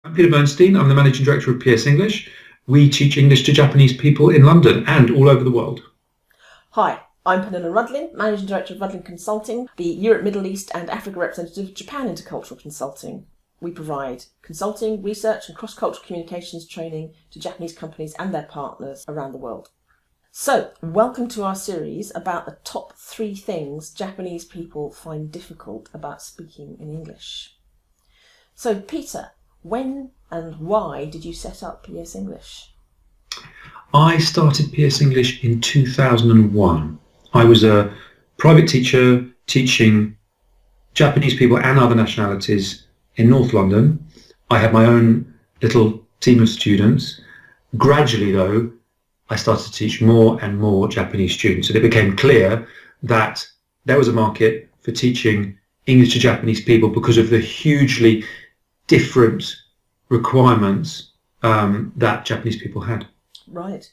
I'm Peter Bernstein. I'm the Managing Director of PS English. We teach English to Japanese people in London and all over the world. Hi, I'm Pernilla Rudlin, Managing Director of Rudlin Consulting, the Europe, Middle East and Africa representative of Japan Intercultural Consulting. We provide consulting, research and cross-cultural communications training to Japanese companies and their partners around the world. So, welcome to our series about the top 3 things Japanese people find difficult about speaking in English. So, Peter, when and why did you set up PS English? I started PS English in 2001. I was a private teacher teaching Japanese people and other nationalities in North London. I had my own little team of students. Gradually, though, I started to teach more and more Japanese students, and it became clear that there was a market for teaching English to Japanese people because of the hugely different requirements that Japanese people had. Right.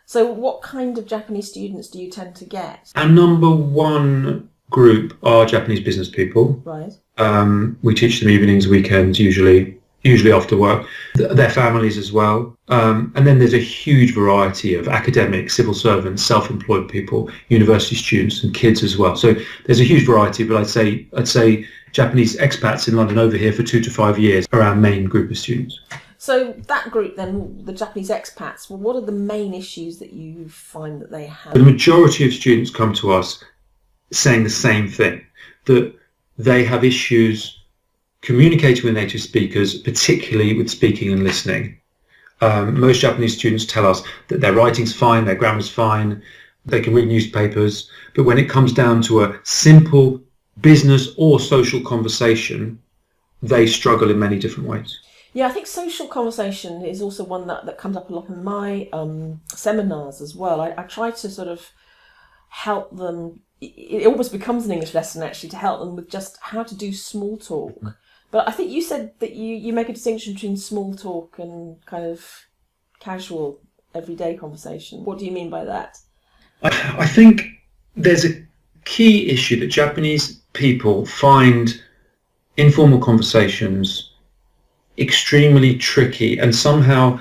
So what kind of Japanese students do you tend to get? Our number one group are Japanese business people. Right. We teach them evenings, weekends, usually after work. Their families as well. And then there's a huge variety of academics, civil servants, self-employed people, university students and kids as well. So there's a huge variety, but I'd say Japanese expats in London over here for 2 to 5 years are our main group of students. So that group then, the Japanese expats, well, what are the main issues that you find that they have? The majority of students come to us saying the same thing, that they have issues communicating with native speakers, particularly with speaking and listening. Most Japanese students tell us that their writing's fine, their grammar's fine, they can read newspapers, but when it comes down to a simple business or social conversation, they struggle in many different ways. Yeah, I think social conversation is also one that comes up a lot in my seminars as well. I try to sort of help them. It almost becomes an English lesson actually to help them with just how to do small talk. But I think you said that you make a distinction between small talk and kind of casual, everyday conversation. What do you mean by that? I think there's a key issue that Japanese people find informal conversations extremely tricky and somehow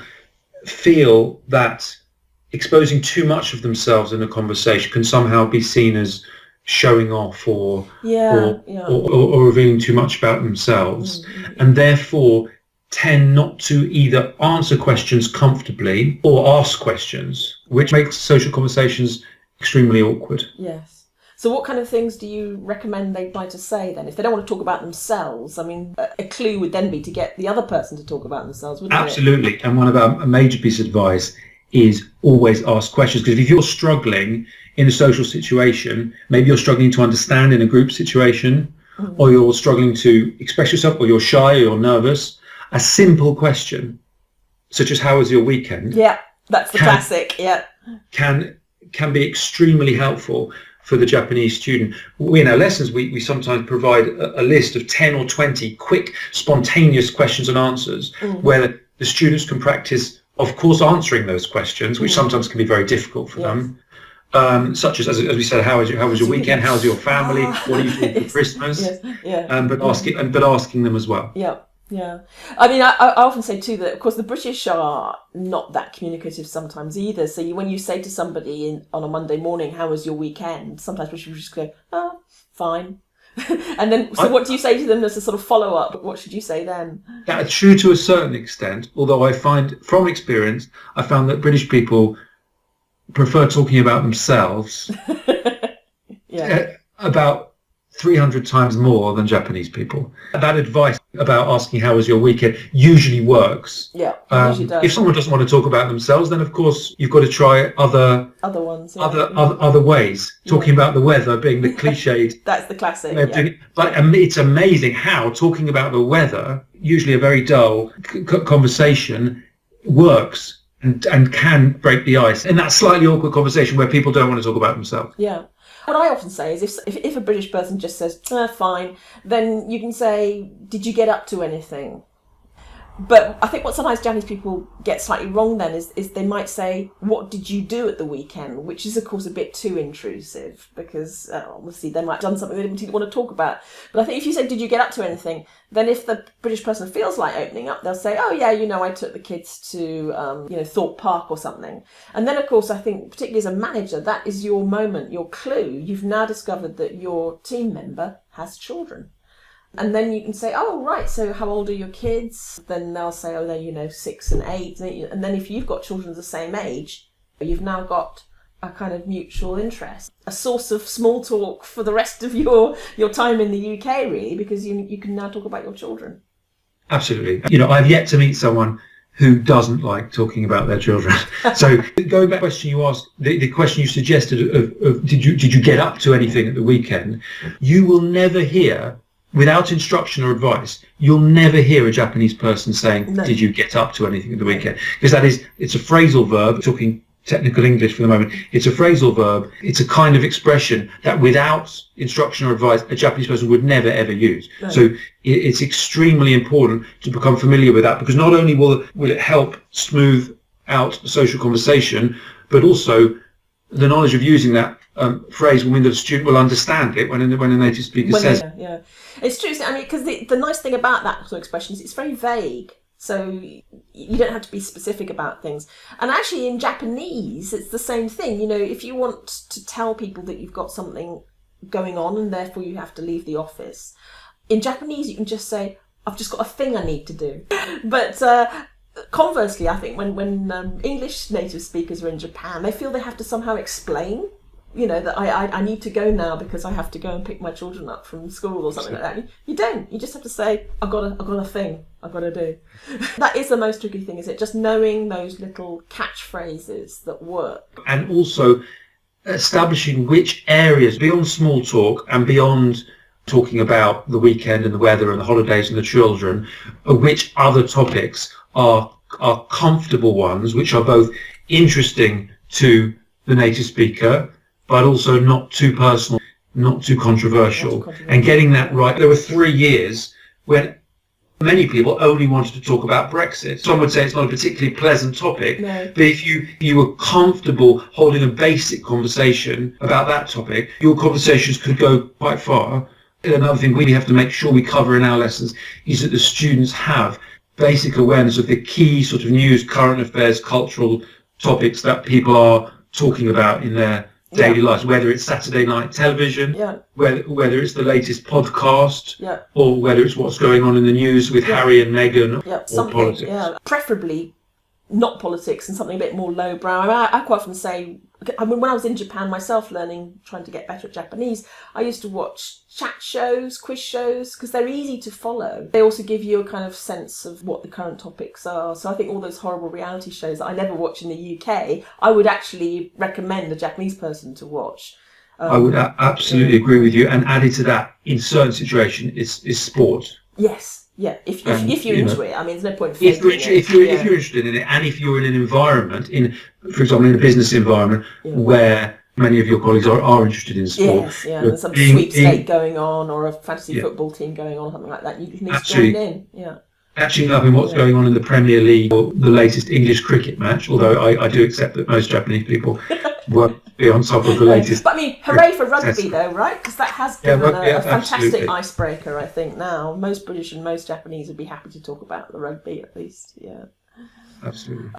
feel that exposing too much of themselves in a conversation can somehow be seen as showing off or revealing too much about themselves, and therefore tend not to either answer questions comfortably or ask questions, which makes social conversations extremely awkward. Yes. So what kind of things do you recommend they try to say then? If they don't want to talk about themselves, I mean, a clue would then be to get the other person to talk about themselves, wouldn't it? Absolutely. And one of our major pieces of advice is always ask questions, because if you're struggling in a social situation, maybe you're struggling to understand in a group situation, or you're struggling to express yourself, or you're shy or you're nervous, a simple question, such as how was your weekend? Yeah, that's the classic, yeah. Can be extremely helpful for the Japanese student. In our lessons, we sometimes provide a list of 10 or 20 quick, spontaneous questions and answers, where the students can practice, of course, answering those questions, which sometimes can be very difficult for them. Such as we said, how was your weekend? How was your family? What are you doing for Christmas? But asking them as well. Yeah. I mean, I often say too that, of course, the British are not that communicative sometimes either. So when you say to somebody on a Monday morning, "How was your weekend?" sometimes British people just go, "Oh, fine." And then, so what do you say to them as a sort of follow-up? What should you say then? Yeah, true to a certain extent, although I find, from experience, I found that British people prefer talking about themselves about 300 times more than Japanese people. That advice about asking how was your weekend usually works. Yeah, usually does. If someone doesn't want to talk about themselves, then of course you've got to try other ones, other ways. Talking about the weather being the cliched. That's the classic. But it's amazing how talking about the weather, usually a very dull conversation, works and can break the ice in that slightly awkward conversation where people don't want to talk about themselves. Yeah. What I often say is if a British person just says, fine, then you can say, did you get up to anything? But I think what sometimes Japanese people get slightly wrong then is they might say, what did you do at the weekend? Which is, of course, a bit too intrusive because obviously they might have done something they didn't want to talk about. But I think if you say, did you get up to anything? Then if the British person feels like opening up, they'll say, oh, yeah, I took the kids to, Thorpe Park or something. And then, of course, I think, particularly as a manager, that is your moment, your clue. You've now discovered that your team member has children. And then you can say, oh, right, so how old are your kids? Then they'll say, oh, they're, 6 and 8. And then if you've got children of the same age, you've now got a kind of mutual interest, a source of small talk for the rest of your time in the UK, really, because you can now talk about your children. Absolutely. I've yet to meet someone who doesn't like talking about their children. So going back to the question you asked, the question you suggested of did you get up to anything at the weekend, you will never hear, without instruction or advice, you'll never hear a Japanese person saying, no. Did you get up to anything at the weekend? Because it's a phrasal verb, talking technical English for the moment. It's a phrasal verb. It's a kind of expression that without instruction or advice, a Japanese person would never, ever use. No. So it's extremely important to become familiar with that, because not only will it help smooth out the social conversation, but also the knowledge of using that phrase will mean that a student will understand it when a native speaker says it. Yeah. It's true. I mean, because the nice thing about that sort of expression is it's very vague. So you don't have to be specific about things. And actually in Japanese, it's the same thing. If you want to tell people that you've got something going on and therefore you have to leave the office, in Japanese you can just say, I've just got a thing I need to do. But conversely, I think when English native speakers are in Japan, they feel they have to somehow explain, that I need to go now because I have to go and pick my children up from school or something like that. You don't. You just have to say, I've got a thing I've got to do. That is the most tricky thing, is it? Just knowing those little catchphrases that work. And also establishing which areas, beyond small talk and beyond talking about the weekend and the weather and the holidays and the children, which other topics are comfortable ones, which are both interesting to the native speaker, but also not too personal, not too controversial. And getting that right. There were 3 years when many people only wanted to talk about Brexit. Some would say it's not a particularly pleasant topic, no. But if you were comfortable holding a basic conversation about that topic, your conversations could go quite far. Another thing we have to make sure we cover in our lessons is that the students have basic awareness of the key sort of news, current affairs, cultural topics that people are talking about in their daily lives, whether it's Saturday night television, whether it's the latest podcast, or whether it's what's going on in the news with Harry and Meghan, or politics. Preferably not politics and something a bit more lowbrow. I quite often say, when I was in Japan myself trying to get better at Japanese, I used to watch chat shows, quiz shows, because they're easy to follow. They also give you a kind of sense of what the current topics are. So I think all those horrible reality shows that I never watch in the UK, I would actually recommend a Japanese person to watch. I would absolutely agree with you. And added to that, in certain situations, is sport. Yes. Yeah, if you're into it, I mean, there's no point. If you're interested in it, and if you're in an environment, for example, in a business environment where many of your colleagues are interested in sport, there's some sweepstake going on, or a fantasy football team going on, or something like that, you need to join in. Yeah. Catching up in what's going on in the Premier League or the latest English cricket match, although I do accept that most Japanese people won't be on top of the latest. But I mean, hooray for rugby though, right? Because that has been a fantastic icebreaker, I think, now. Most British and most Japanese would be happy to talk about the rugby, at least. Yeah. Absolutely.